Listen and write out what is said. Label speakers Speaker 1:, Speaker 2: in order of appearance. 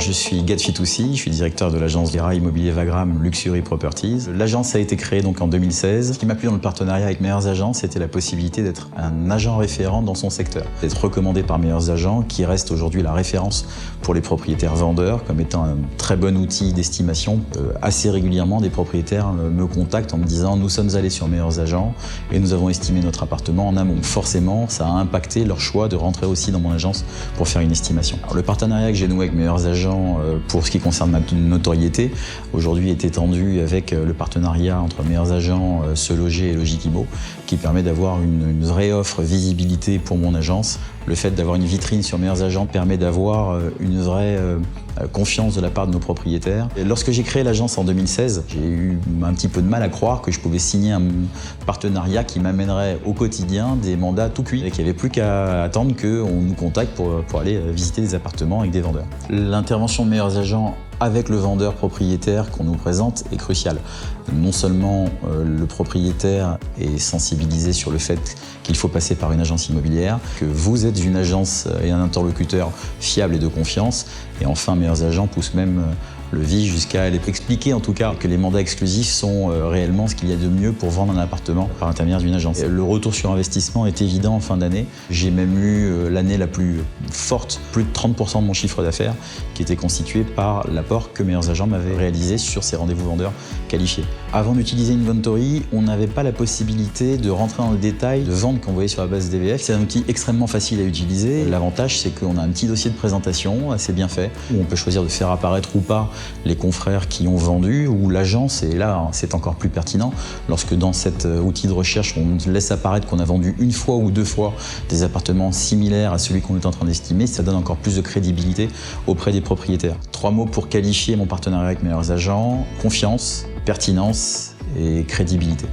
Speaker 1: Je suis Gad Fitoussi, je suis directeur de l'agence Vera Immobilier Wagram Luxury Properties. L'agence a été créée donc en 2016. Ce qui m'a plu dans le partenariat avec Meilleurs Agents, c'était la possibilité d'être un agent référent dans son secteur, d'être recommandé par Meilleurs Agents, qui reste aujourd'hui la référence pour les propriétaires vendeurs, comme étant un très bon outil d'estimation. Assez régulièrement, des propriétaires me contactent en me disant « Nous sommes allés sur Meilleurs Agents et nous avons estimé notre appartement en amont ». Forcément, ça a impacté leur choix de rentrer aussi dans mon agence pour faire une estimation. Alors, le partenariat que j'ai noué avec Meilleurs Agents pour ce qui concerne ma notoriété, aujourd'hui est étendu avec le partenariat entre Meilleurs Agents, Se Loger et Logic-Immo, qui permet d'avoir une vraie offre visibilité pour mon agence. Le fait d'avoir une vitrine sur Meilleurs Agents permet d'avoir une vraie confiance de la part de nos propriétaires. Et lorsque j'ai créé l'agence en 2016, j'ai eu un petit peu de mal à croire que je pouvais signer un partenariat qui m'amènerait au quotidien des mandats tout cuits et qu'il n'y avait plus qu'à attendre qu'on nous contacte pour aller visiter des appartements avec des vendeurs. L'intervention de Meilleurs Agents avec le vendeur propriétaire qu'on nous présente est crucial. Non seulement le propriétaire est sensibilisé sur le fait qu'il faut passer par une agence immobilière, que vous êtes une agence et un interlocuteur fiable et de confiance, et enfin Meilleurs Agents poussent même le vice jusqu'à expliquer en tout cas que les mandats exclusifs sont réellement ce qu'il y a de mieux pour vendre un appartement par l'intermédiaire d'une agence. Le retour sur investissement est évident en fin d'année. J'ai même eu l'année la plus forte, plus de 30% de mon chiffre d'affaires qui était constitué par l'apport que Meilleurs Agents m'avaient réalisé sur ces rendez-vous vendeurs qualifiés. Avant d'utiliser Inventory, on n'avait pas la possibilité de rentrer dans le détail de ventes qu'on voyait sur la base DVF. C'est un outil extrêmement facile à utiliser. L'avantage, c'est qu'on a un petit dossier de présentation assez bien fait, où on peut choisir de faire apparaître ou pas les confrères qui ont vendu ou l'agence, et là c'est encore plus pertinent lorsque dans cet outil de recherche on laisse apparaître qu'on a vendu une fois ou deux fois des appartements similaires à celui qu'on est en train d'estimer, ça donne encore plus de crédibilité auprès des propriétaires. 3 mots pour qualifier mon partenariat avec Meilleurs Agents: confiance, pertinence et crédibilité.